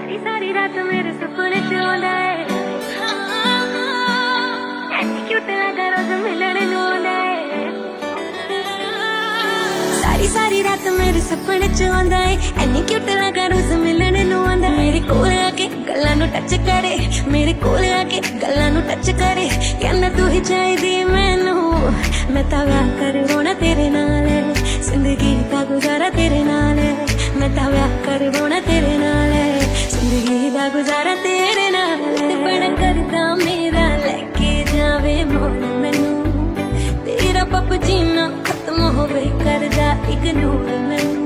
सारी सारी रात मेरे सपने च आंदा है, ऐसी क्यूट लगा रोज मिलने नूं आंदा है। सारी सारी रात मेरे सपने च आंदा है, ऐनी क्यूट लगा रोज मिलने नूं आंदा है। मेरे कोल आके गल्लां नूं टच करे, मेरे कोल आके गल्लां नूं टच करे, कहंदा तू ही चाहिदी मैनू, मैं तां व्याह करवाउणा तेरे नाल, जिंदगी दा गुजारा तेरे नाल, मैं तां व्याह करवाउणा तेरे नाल, जिंदगी दा गुजारा तेरे नाल। बड़ा करदा मेरा लेके जावे मोड़ मैनू, तेरा पप जीना खत्म होवे करदा इग्नोर मैनू।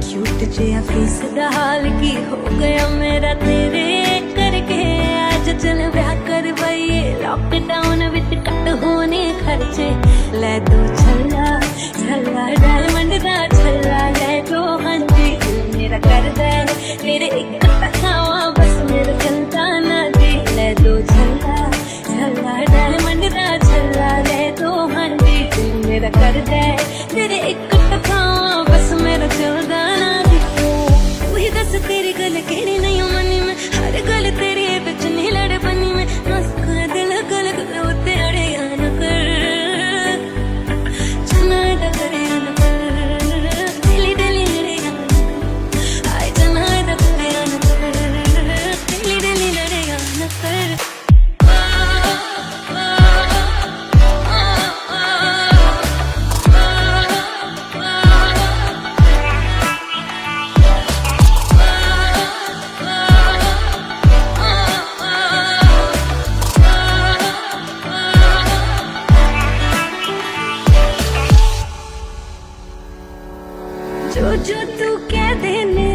क्यूट जिहा फेस दा हाल की हो गया मेरा तेरे करके, आज चल ब्याह करवाइए लॉकडाउन विच कट होने खर्चे। ले दो छल्ला छल्ला डायमंड दा छल्ला, ले दो हाँ जी दिल मेरा करदा है तेरे इक तकावा, बस मेरा चलदा ना जी। ले दो छल्ला छल्ला डायमंड दा छल्ला, ले दो हाँ जी दिल मेरा करदा है तेरे इक तकावा, बस मेरा चलदा ना जी। तू ही दस तेरी गल केड़ी नहीं मनी मैं, हर गल तेरी बिच नहीं लड़ बनी मैं, नस्का दिल गल गल उत्ते अड़े न कर, चना दा करे न कर, दिली दिली लड़े आए चना दा करे न कर, दिली दिली लड़े न कर। जो जो तू कह देने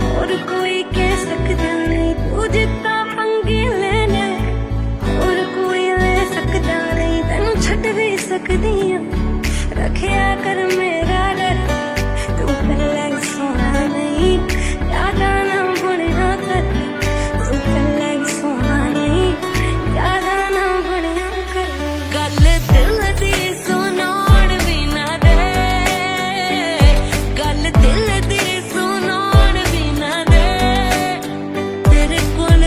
और कोई कह सकता नहीं, तू जितना पंगे लेने और कोई ले सकता नहीं, तेनू छड़ भी सकदी हां रखिया कर मेरा डर, तू पहले सोना नहीं ज्यादा ना बनया कर, तू पहले सोना नहीं ज्यादा ना बनया कर। गल दिल दी सुनाउण भी ना दे, गल दिल दी सुनाउण भी ना दे, तेरे कोल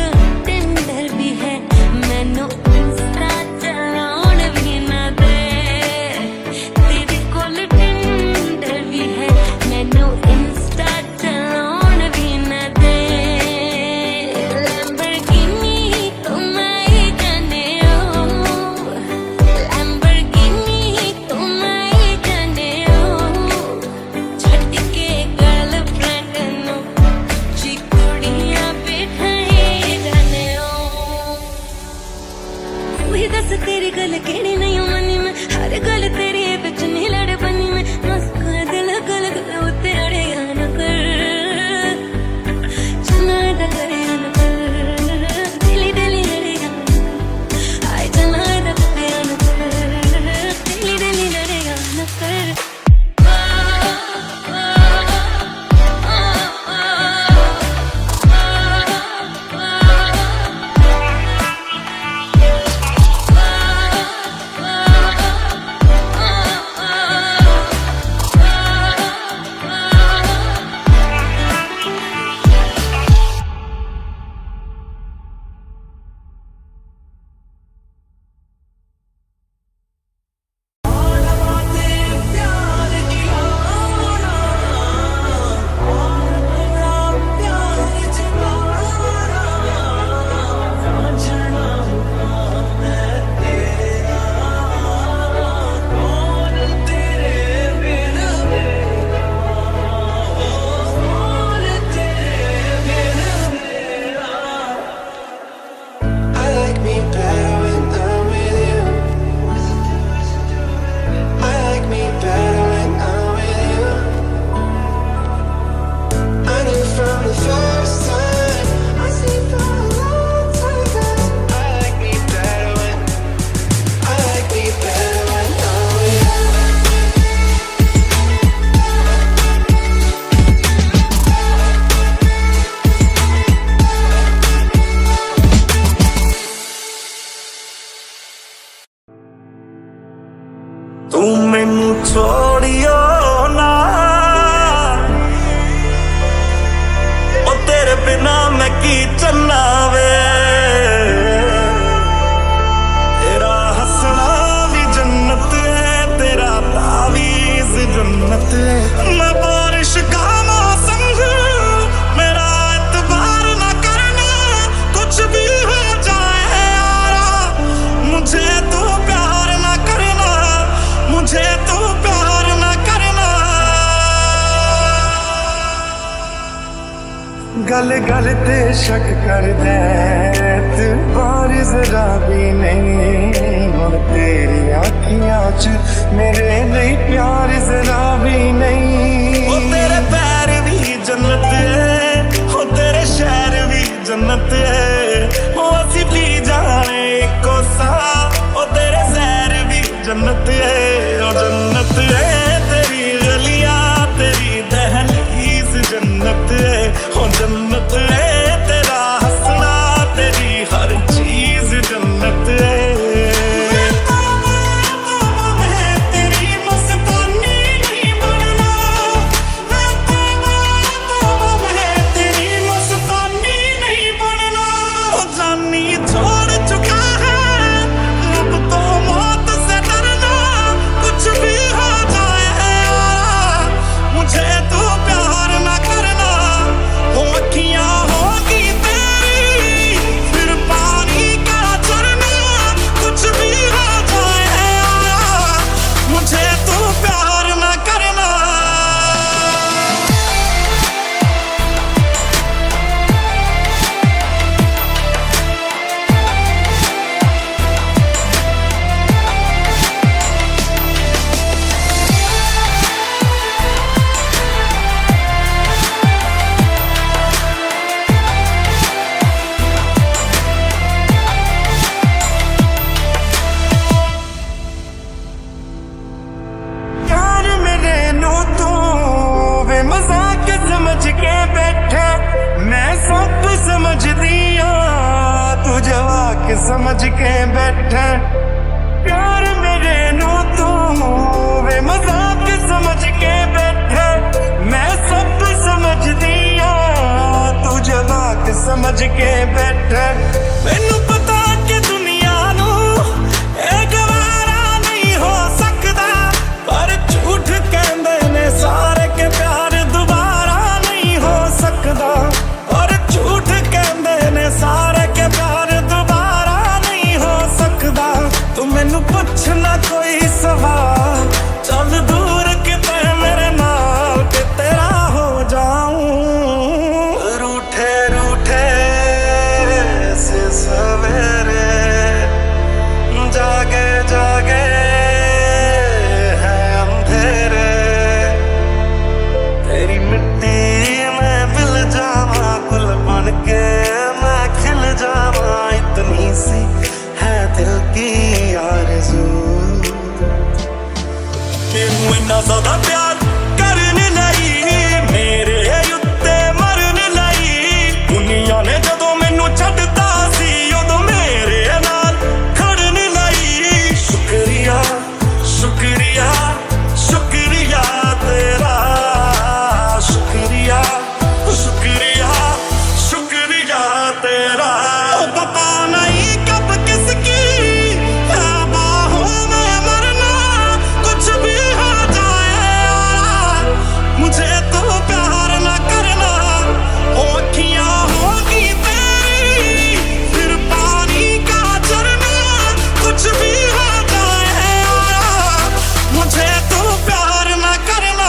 भी चन्ना वे, तेरा हंसना भी जन्नत है, तेरा तावीज़ जन्नत है। मैं बारिश का मौसम हूँ, मेरा एतबार न करना, कुछ भी हो जाए यारा, मुझे तो प्यार न करना, मुझे तो प्यार न करना। गल गल ते शक कर दे तू और जरा भी नहीं, और तेरी आँखियाँ च मेरे लिए प्यार जरा भी नहीं। ओ तेरे पैर भी जन्नत है, ओ तेरे शहर भी जन्नत है, ओ असी भी जाने को सा, ओ तेरे शहर भी जन्नत है, ओ जन्नत है तेरी गलियां, तेरी दहलीज जन्नत है, ओ जन्नत है तेरा हंसना, तेरी हर चीज जन्नत है। समझ के बैठा मैं सब समझ दिया, तू जवाक समझ के बैठा, प्यार मेरे नो तू वे मजाक समझ के बैठा, मैं सब समझ दिया, तू जवाक समझ के बैठा। मैनू पता कि दुनिया नू एक वारा नहीं हो सकता, पर झूठ कहंदे ने सारे के प्यार और झूठ कहंदे ने सारे के प्यार दोबारा नहीं हो सकता। तू मैनू पुछना कोई सवाल, चल दूर किते मेरे नाल के तेरा हो जाऊं। रूठे रूठे से सवेरे जागे जागे है अंधेरे, तेरी मिट्टी के मैं खिल जावा, इतनी सी है दिल की आरज़ू। मैनू इन्ना ज़्यादा प्यार करने लई, मेरे उत्ते मरने लई, दुनिया ने जदों मैनू छड्डता सी उदों मेरे नाल खड़ने लई। शुक्रिया शुक्रिया शुक्रिया तेरा, शुक्रिया शुक्रिया तेरा। पता नहीं कब किसकी बाहों में मरना, कुछ भी हो जाए मुझे तो प्यार न करना, अखियां होगी तेरी फिर पानी का झरना, कुछ भी हो जाए मुझे तो प्यार न करना।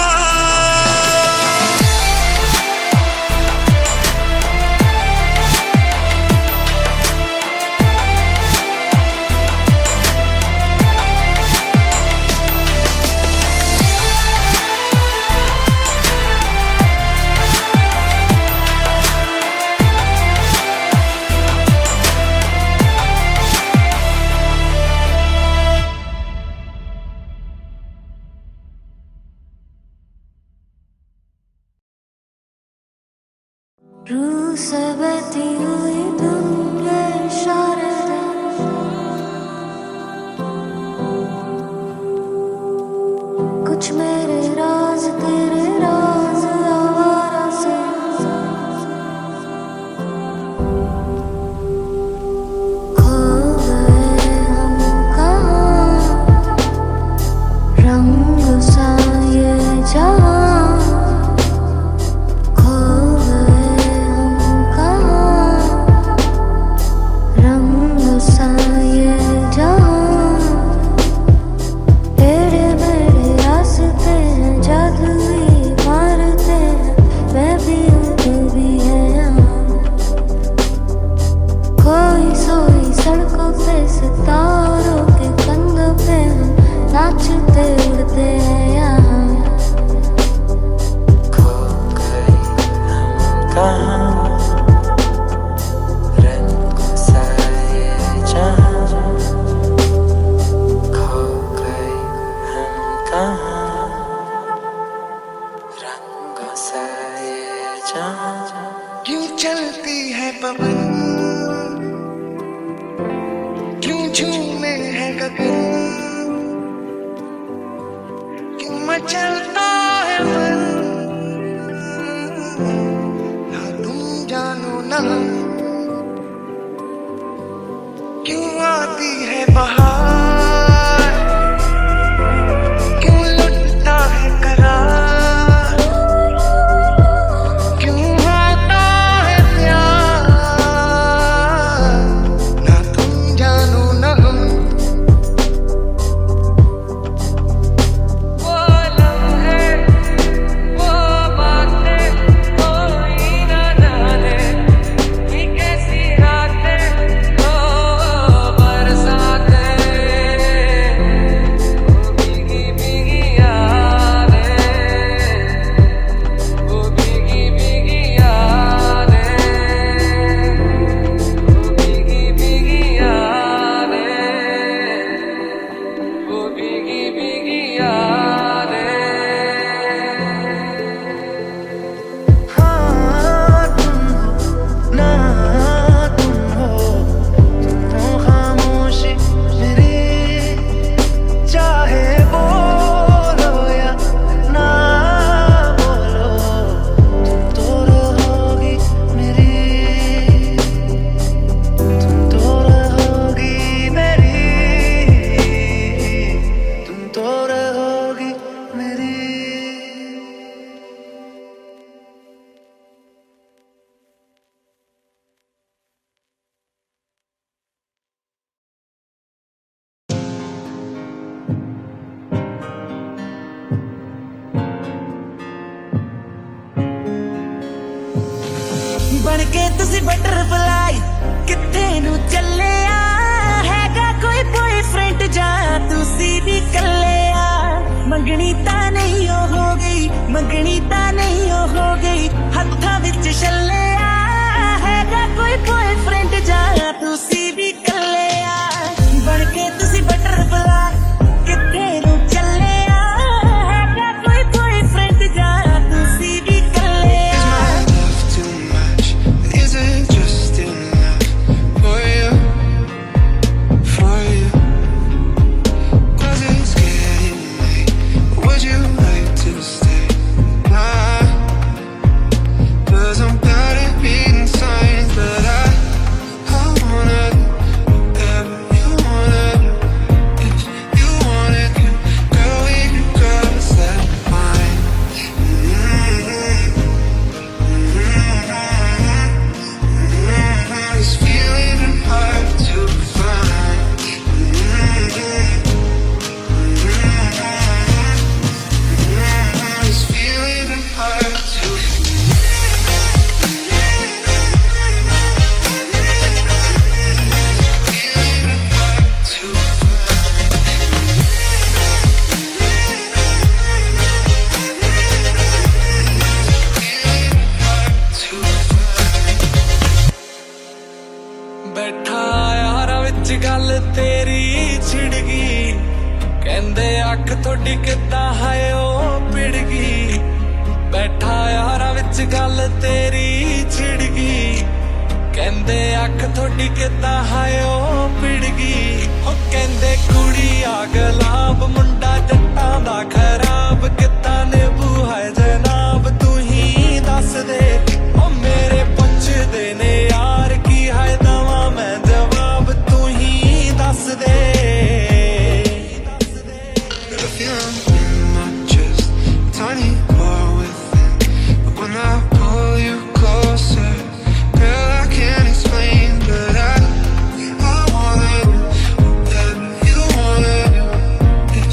रूह से बहती हुई तुम के इशारे, कुछ मेरे राज तेरे राज आवारा से, पवन, क्यों झूमे है गगन, क्यों मचलता है मन, ना तुम जानो ना क्यों आती है बहार, क्यों लुटता है करार, क्यों आता है प्यार, ना तुम जानो ना हम। वो लम्हे, वो बातें कोई ना जाने कि कैसी रातें हो बरसातें, वो भीगी भीगी यादें, वो भीगी भीगी यादें, वो भीगी भीगी यादें, वो भीगी भीगी यादें। हाँ तुम ना तुम हो खामोशी मेरी, चाहे बोलो या ना बोलो, तुम तो रहोगी मेरी, तुम तो रहोगी मेरी, तुम तो रहोगी मेरी। बन के तुसी बटरफ्लाई किथे नू चले आ, हैगा कोई बॉयफ्रेंड जा तुसी भी कले आ, मंगनी ता नहीं हो गई, मंगनी ता नहीं हो गई, हत्था विच छले आ, हैगा कोई बॉयफ्रेंड जा तुसी भी कले आ, बन के तुसी बटरफ्लाई किथे नू चले आ, हैगा कोई बॉयफ्रेंड जा तुसी भी कले आ। Is it just enough for you, for you? 'Cause it's getting late. Would you like to stay? Nah, 'cause I'm bad at reading signs, but I wanna do whatever you wanna do. If you wanna do, girl, we can cross that line. It's feeling hard to find. It's feeling hard to बैठा यारा विच गल तेरी छिड़ गई, कहंदे अख थोड़ी किद्दां हाय ओ पिड़ गई, बैठा यारा विच गल तेरी छिड़ गई, कहंदे अख थोड़ी किद्दां हाय ओ पिड़ गई, ओ कहंदे कुड़ी आ गुलाब मुंडा जट्टां दा खराब, किद्दां नेबू है जनाब तू ही दस दे, ओ मेरे पुछदे ने यार की है दवा मैं जवाब तू ही दस दे। Got a feeling in my chest, tiny war within, but when I pull you closer, girl, I can't explain, but I wanna do whatever you wanna do. If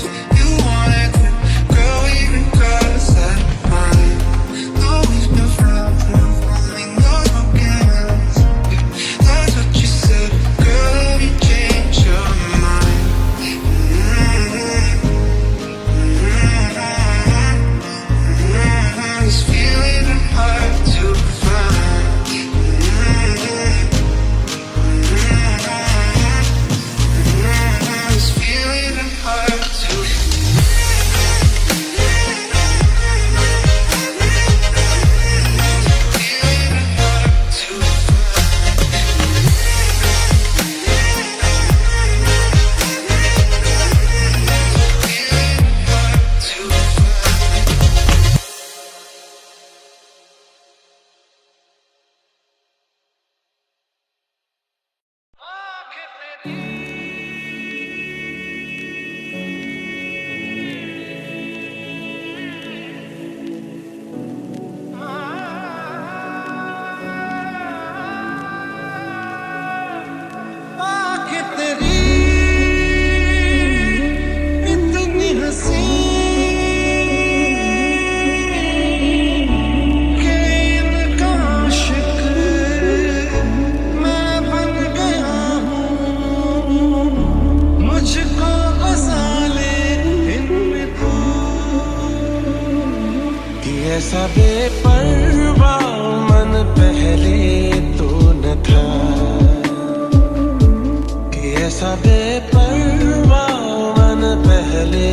बेपरवाह मन पहले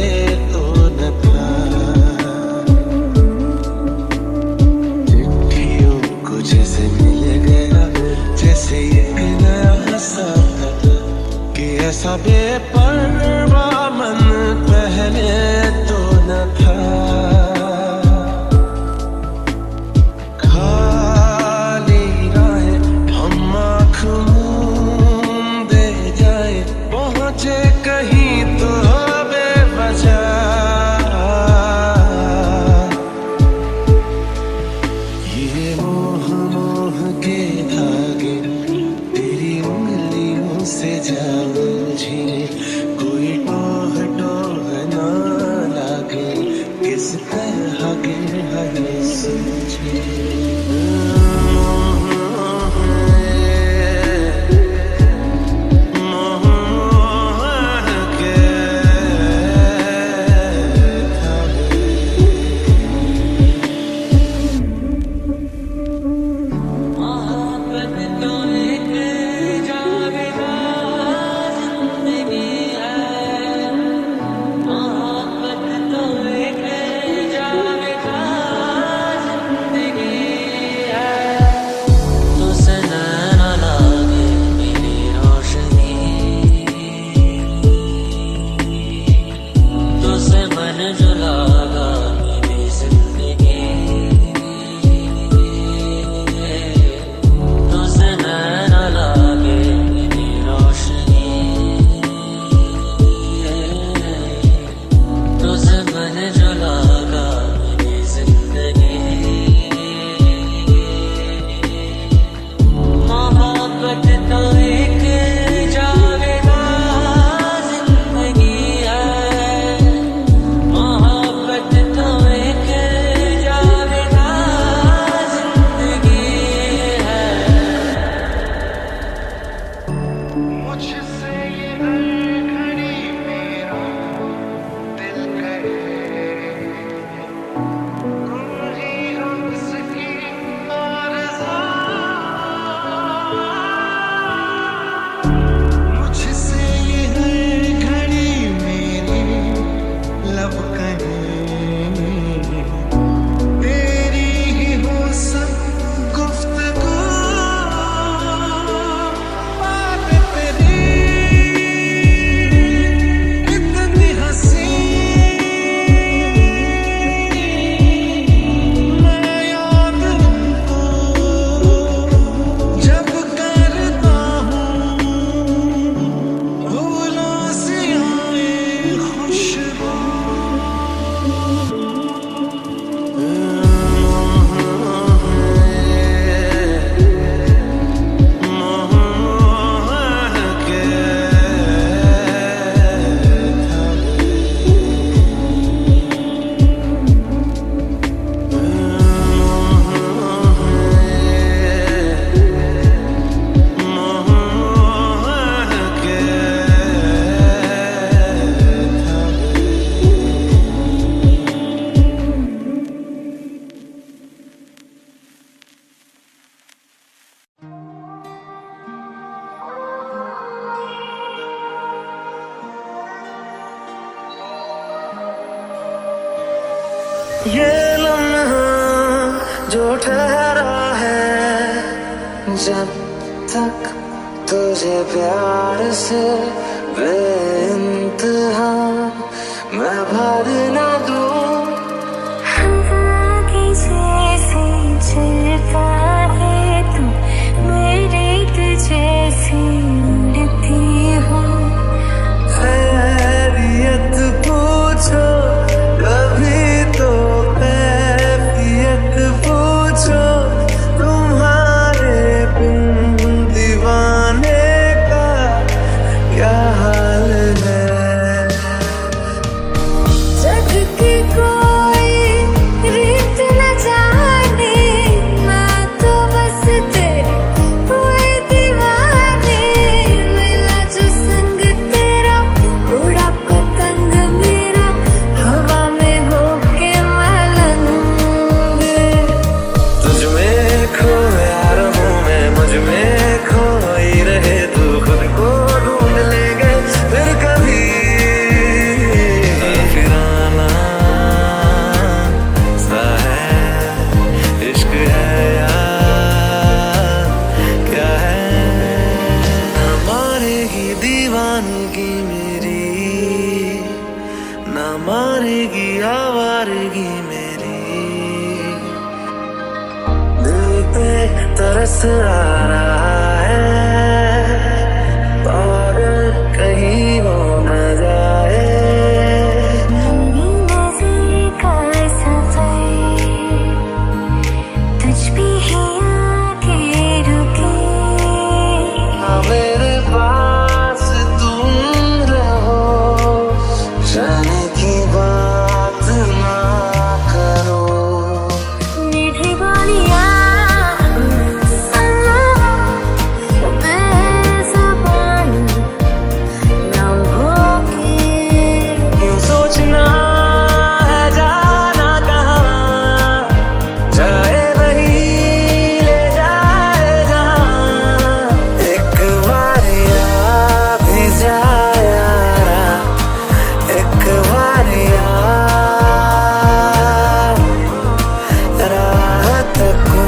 तो न था, चिट्ठियों को जैसे मिल गया जैसे एक नया सपना कि ऐसा बेपरवाह मन पहले तो न था। खाली राहें हम आँख मूंदे जाए, पहुँचे कहीं तो बेवजह। ये मोह मोह के धागे तेरी उंगलियों से जा उलझे, कोई टोह टोह ना लागे, किस तरह के हमें सूझे। ये लम्हा जो ठहरा है, जब तक तुझे प्यार से बेइंतहा मैं भर न दूं। हवा की जैसे चलता है तू, मेरे जैसी उड़ती हूँ। खैरियत पूछो कभी तो कैफियत पूछो, तुम्हारे बिन दीवाने का क्या हाल है। जग की बस आ रहा है और कहीं वो न जाए। मेरे पास तुम रहो, जाने की बात ना करो। मीठी बोलियां यूं सोचना है जाना कहाँ, जाए वही ले जाए जहाँ। एक बार आ भी जाए यारा, एक बार रात को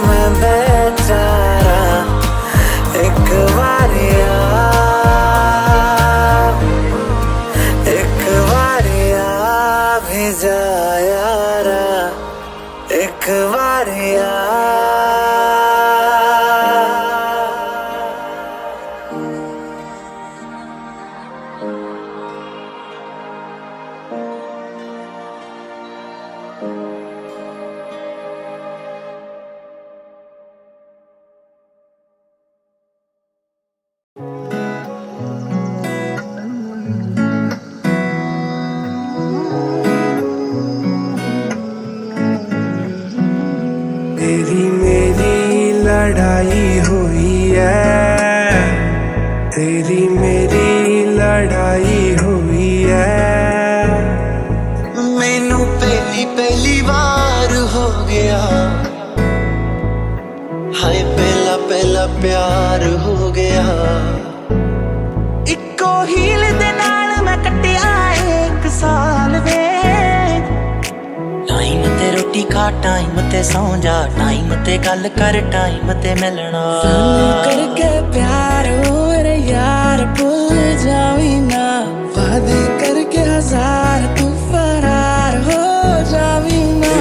मैं बेचारा। एक बार एक बार भी जाए यारा, एक बार तेरी मेरी लड़ाई हुई है, तेरी मेरी लड़ाई हुई है। मैनू पहली पहली बार हो गया, हाय पहला पहला प्यार हो गया। इक्को हील दे नाल मैं कटिया 1 साल वे। टाइम ते रोटी खा, टाइम ते सौ जा, टाइम ते गल कर, टाइम ते मिलना। करके प्यार और यार भूल जावी ना, वादे करके 1000 तू फरार हो जावी ना।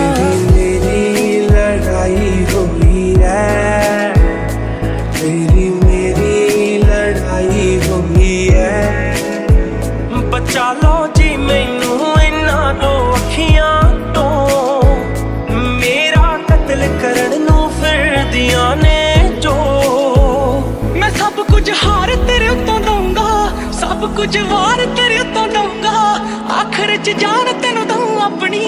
मेरी लड़ाई हुई है, तेरी मेरी लड़ाई हुई है। बचा लो जी मैनू इन्ना दो अखियां तो, मेरा कत्ल करन नू फिरदियां ने जो। मैं सब कुछ हार तेरे उत्तों दूंगा, सब कुछ वार तेरे उत्तों दूंगा। आखिर च जान तेनू दूं अपनी,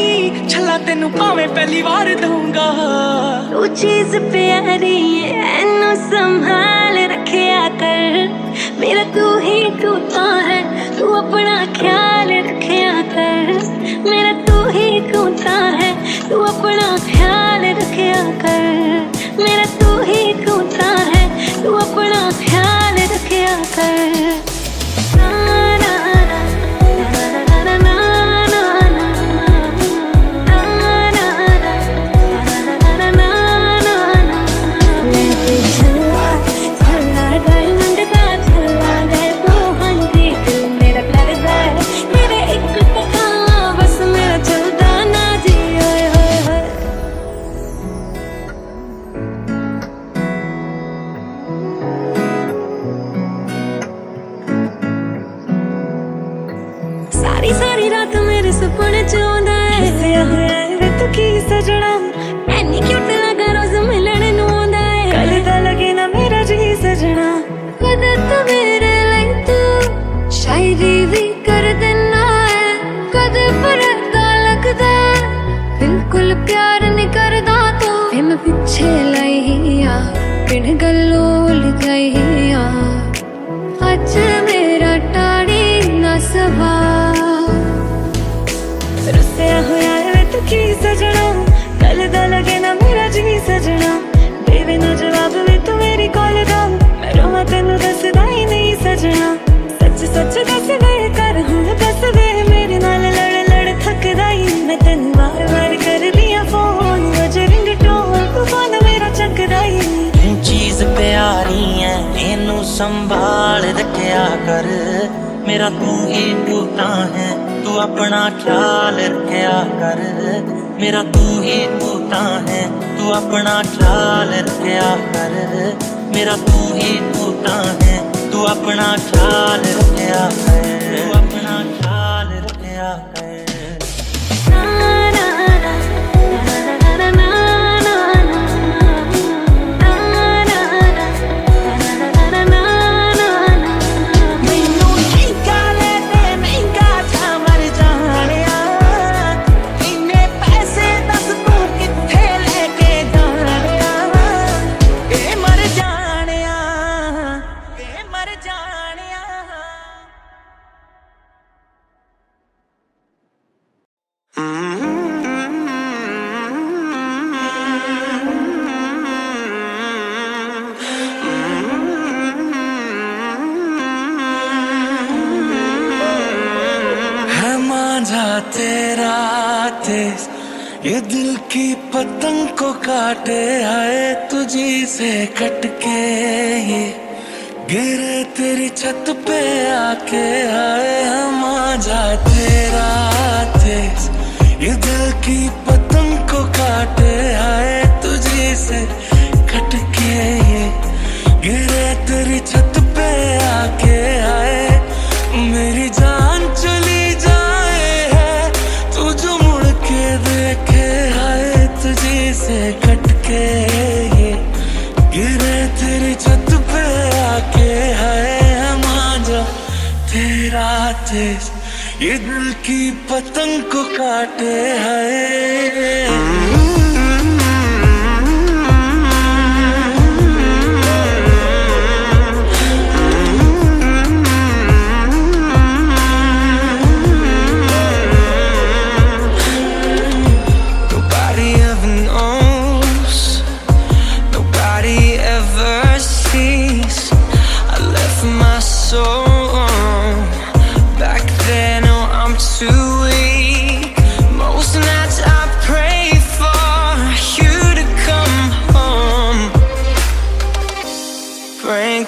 छला तेनू भावें पहली बार दूंगा। तू चीज प्यारी है, इनू संभाल रखिया कर। मेरा तू ही टूटा है, तू अपना ख्याल रखिया कर। मेरा तू ही टूटा है, तू अपना ख्याल रखिया कर। मेरा तू ही टूटा है, तू अपना ख्याल रखिया कर। सारी सारी रात मेरे सपने च आंदा है, तू की सजना। एनी क्यूट लगा रोज मिलने नू आंदा है, कल दा लगे ना मेरा जी सजना। कद तो मेरे लिए तू शायरी भी कर देना है, कद परदा लगदा बिल्कुल प्यार नहीं करदा तू। फिर मैं पिछे लाई आ, बिन गल्लों गई आ। अज मेरा टाड़ी ना सवा, रुसिया होया है तू की सजना। कल दा लगे ना मेरा जी सजना, देवे ना जवाब वे तू मेरी कॉल दा। मैं रोवां तेनू दसदा ही नहीं सजना, सच सच दस दे कर हुण दस दे। मेरे नाल लड़ लड़ थकदा ही मैं तेनू बार बार कर लिया फोन, वजे रिंगटोन तू फोन मेरा चकदा ही। चीज प्यारी है, इनू संभाल रखिया कर। मेरा तू ही टूटा है, तू अपना ख्याल रखिया कर। मेरा तू ही तूता है, तू अपना ख्याल रखया कर। मेरा तू ही तूता है, तू अपना ख्याल रखया कर, तू अपना ख्याल रखया कर। तेरा तेज ये दिल की पतंग को काटे, आए तुझी से कटके ये गिरे तेरी छत पे आके। आए हम आजा तेरा तेज ये दिल की पतंग को काटे, आए तुझी से कटके ये गिरे तेरी छत पे आके। आए मेरी जान चली देखे, आए तुझी से कटके ये गिरे तेरी छत पे आके। आए हम आजा तेरा तेज ये दिल की पतंग को काटे, आए।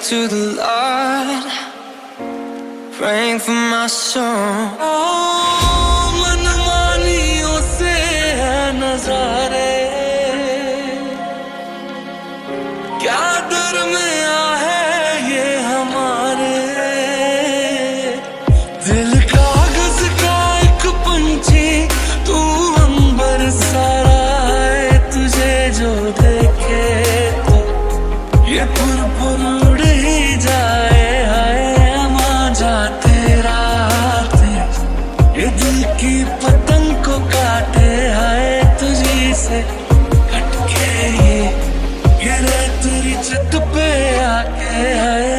To the Lord, praying for my soul. मनमानियों से है नजारे, क्या दरमिया है ये हमारे। दिल कागज का एक पंछी, तू अंबर सारा है, तुझे जो देखे तो ये पुरपुर जाए। आए हम आजा तेरा तेज ये दिल की पतंग को काटे, आए तुझी से कटके ये गिरे तेरी छत पे आके। आए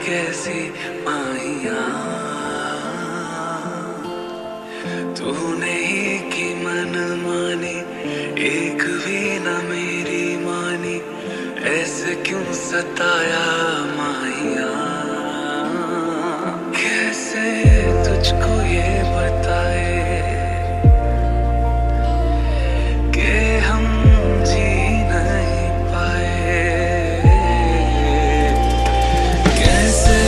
कैसी माहिया तूने ही की मन मानी, एक भी न मेरी मानी, ऐसे क्यों सताया माहिया। कैसे तुझको ये बताए कि हम जी नहीं पाए। कैसे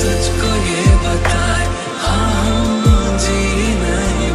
तुझको ये बताए हाँ हम जी नहीं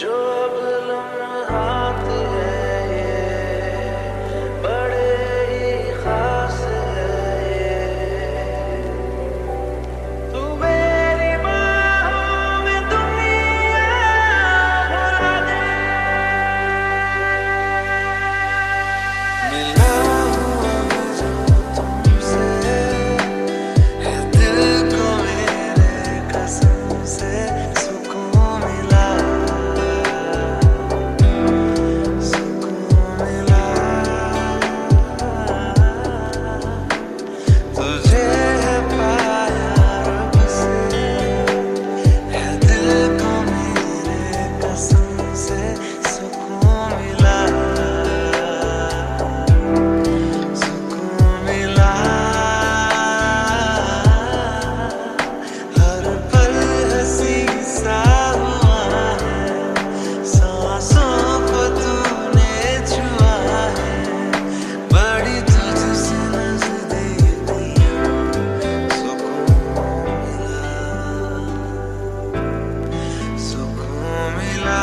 जो अब लम्हात है ये बड़े ही खास है ये। तू मेरी बाहों में दुनिया भुला दे। मिला हुआ मैं जो तुमसे है दिल को मेरे कसम से सुकून मिला, सुकून मिला। तुझे है पाया रब से है दिल को मेरे कसम से सुकून मिला, सुकून मिला। हर पल हंसी सा हुआ है, सांसों को तूने छुआ है, बड़ी तुझसे नजदीकियां, सुकून मिला, सुकून मिला।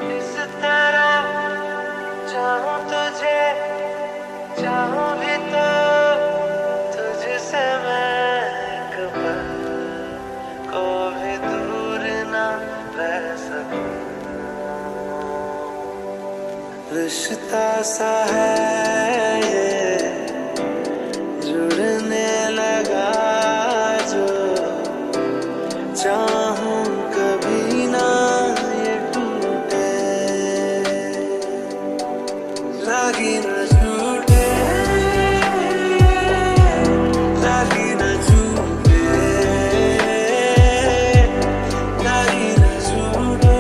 इस तरह चाहूं तुझे, चाहूं भी तो तुझसे मैं एक पल को भी दूर ना रह सकूं। रिश्ता सा है ये जुड़ने लगा जो, चाहूं कभी ना ये टूटे, रागी न छूटे, रागी न छूटे, रागी न छूटे,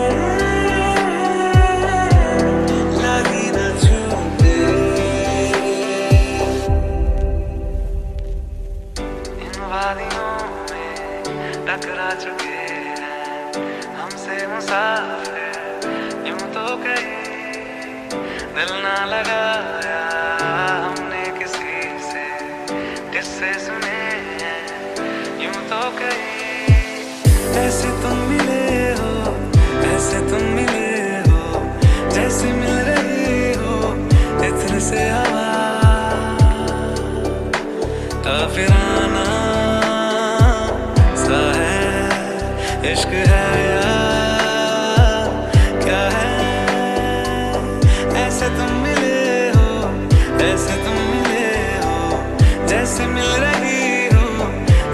रागी न छूटे। इन वादियों में टकरा चुके हैं हमसे मुसाफिर, यूं तो कहीं दिल ना लगाया हमने किसी से, किससे सुने हैं यूं तो कहीं। ऐसे तुम मिले हो, ऐसे तुम मिले हो, जैसे मिल रही हो इत्र से हवा, काफिराना सा है इश्क है या क्या है। ऐसे तुम मिले हो, ऐसे तुम मिले हो, जैसे मिल रही हो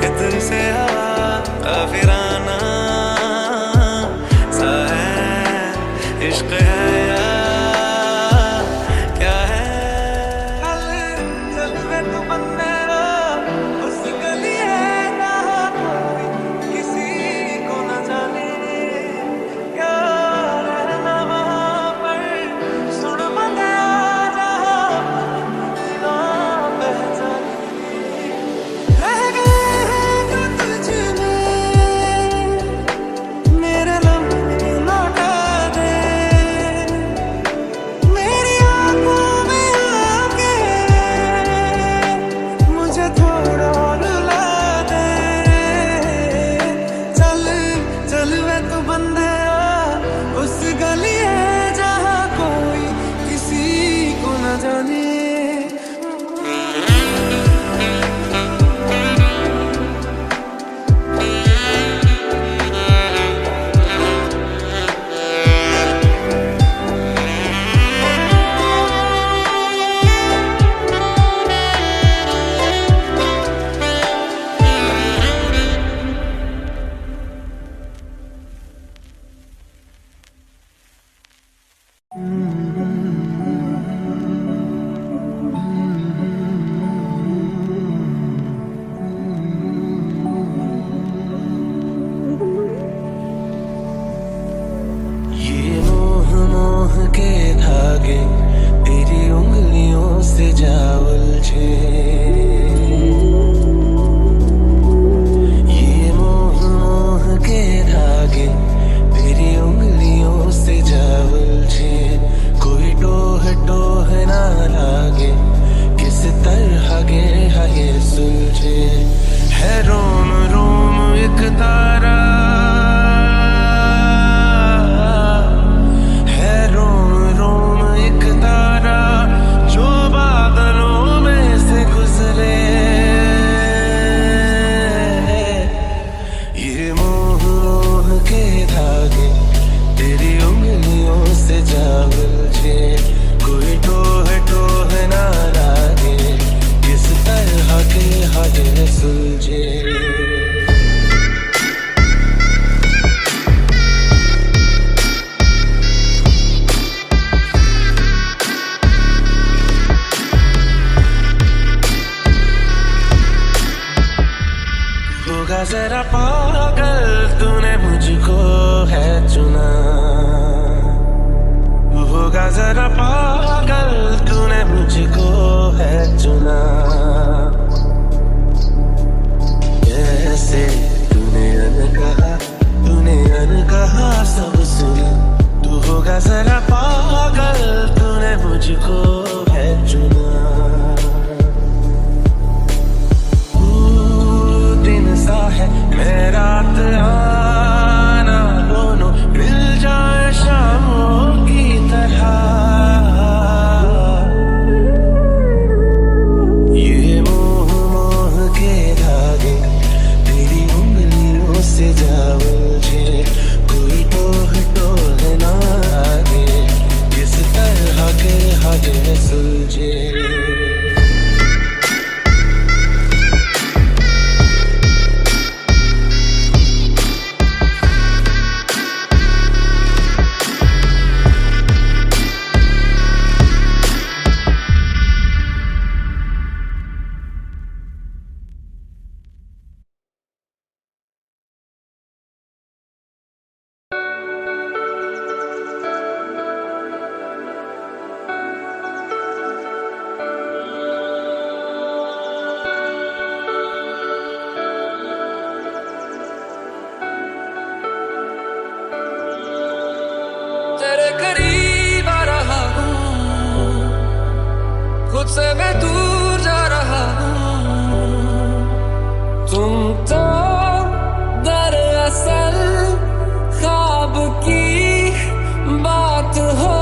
इत्र से हवा, काफिराना सा है इश्क है या क्या है। चल वे तू बंदे रो उस गली है ना कोई किसी को न जाने, क्या रहना वहाँ पर सुन बंदे आ जहाँ बिना पहचाने। रह गए हैं जो तुझ में मेरे लम्हे लौटा दे, जा उलझे। ये मोह मोह के धागे तेरी उंगलियों से जा उलझे। कोई टोह टोह ना लागे, किस तरह गे ये सुलझे। है रोम रोम एक तारा, है रोम रोम एक तारा जो बादलों में से गुजरे। ये मोह मोह के धागे तेरी उंगलियों से जा उलझे। कोई टोह टोह ना लागे, किस तरह के ये सुलझे। होगा जरा पागल तूने मुझको है चुना। होगा जरा पागल तूने मुझको है चुना। कैसे तूने अनकहा सब सुना। तू होगा जरा पागल तूने मुझको है चुना। सा है मैं रात आना, दोनों मिल जाए शामों की तरह। ये मोह मोह के धागे तेरी उंगलियों से जा उलझे। कोई टोह टोह ना आगे, किस तरह के ये सुलझे। तेरे करीब आ रहा हूँ, खुद से मैं दूर जा रहा हूँ। तुम तो दरअसल ख्वाब की बात हो।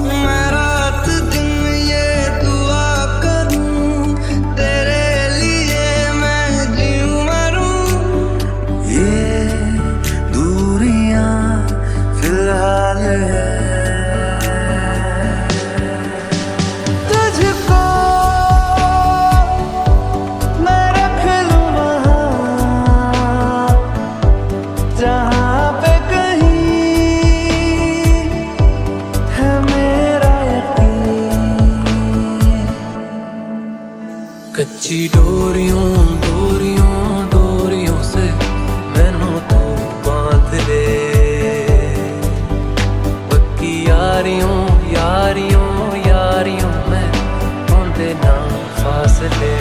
मैं रात दिन ये दुआ करूं, तेरे लिए मैं जीऊं मरूं। ये दूरियां फिलहाल है, तुझको मैं रख लूं वहाँ, जहाँ पे कहीं है मेरा यकीन। कच्ची डोरियों डोरियों डोरियों से मैनू तू बांध ले। पक्की यारियों यारियों यारियों में होंदे ना फासले।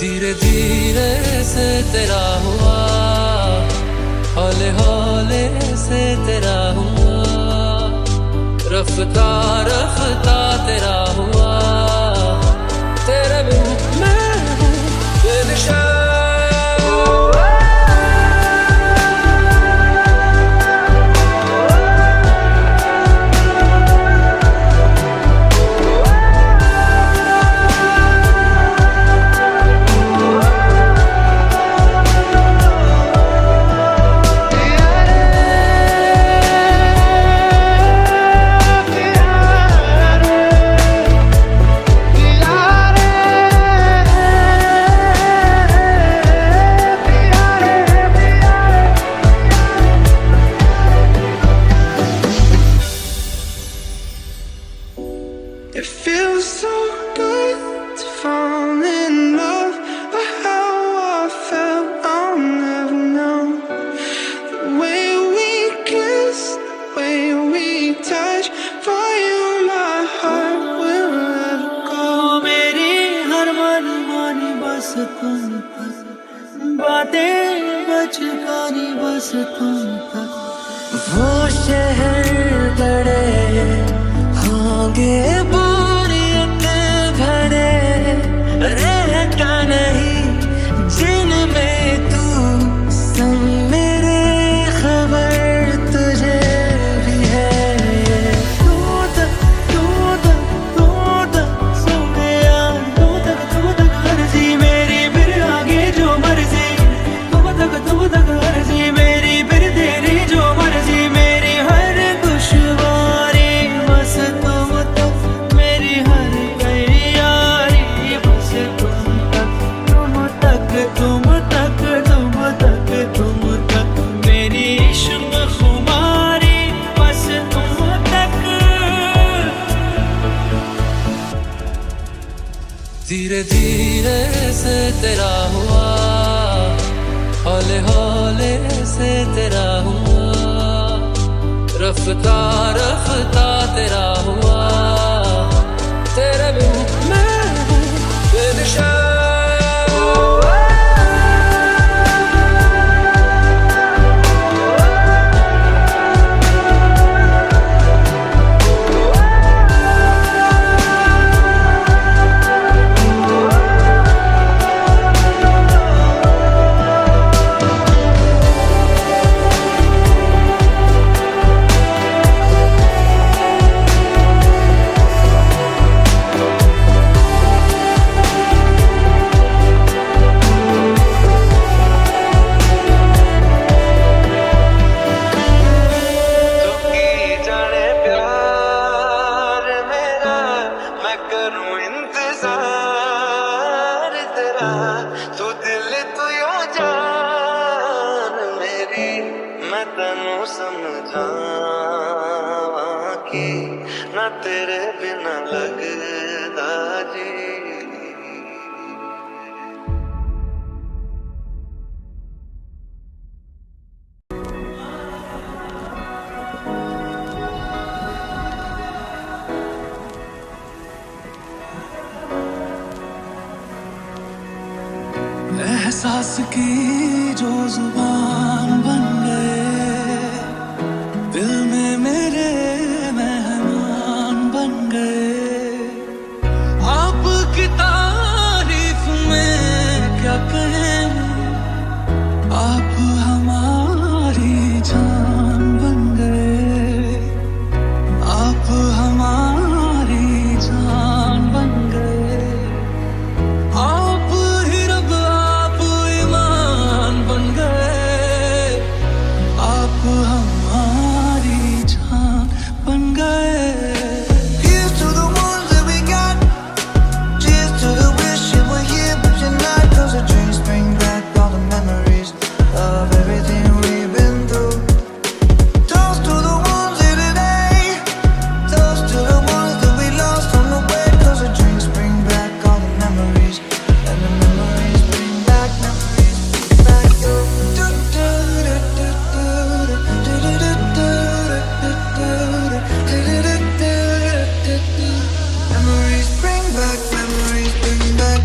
धीरे धीरे से तेरा हुआ, हौले हौले से तेरा हुआ। रफ्ता रफ्ता तेरा हुआ, तेरे बिन मैं हूँ बेनिशान। बस तुम तक। वो शहर बड़े होंगे बोरियत भरे, रहता नहीं जिनमें तू संग मेरे, खबर तुझे भी है। तू तक सोने यार, तू तक मर्जी मेरी, फिर आगे जो मर्जी। तू तक मर्जी मेरी, फिर तेरी जो मर्जी। मेरी हर दुश्वारी बस तुम तक, मेरी हर तैयारी बस तुम तक। तुम तक मेरी इश्क खुमारी बस तुम तक। धीरे धीरे से तेरा हुआ, हौले हौले से तेरा हुआ, रफ्ता रफ्ता तेरा हुआ। तेरे बिन मैं हूँ बेनिशान। तू दिल तू यो जान मेरी, मैं तैनू समझावा कि ना तेरे बिना लगदा जी। एहसास की जो जुबान बन गए, दिल में मेरे मेहमान बन गए। आपकी तारीफ में क्या कहें, आप हमारी जान बन गए। आप हमारी जान बन गए। आप ही रब, आप ईमान बन गए। आप हमारी जान बन गए। Here's to the ones that we got. Cheers to the wish you were here but you're not. 'Cause the drinks bring back all the memories of everything we've been through. Toast to the ones here today. Toast to the ones that we lost on the way. 'Cause the drinks bring back all the memories, and the memories bring back memories. Back you. Memories bring back, memories bring back.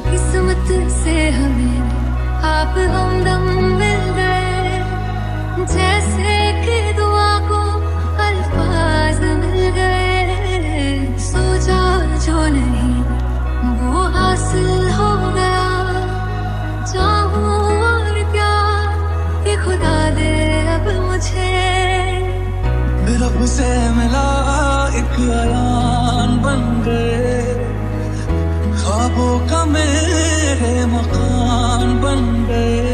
किस्मत से हमें आप हमदम मिल गए, जैसे कि दुआ को अल्फाज मिल गए। सोचा जो नहीं वो हासिल हो गया, चाहूं और क्या ये खुदा दे अब मुझे। रब से मिला एक ऐलान बन गए, ख्वाबों का मेरे मकान बन गए।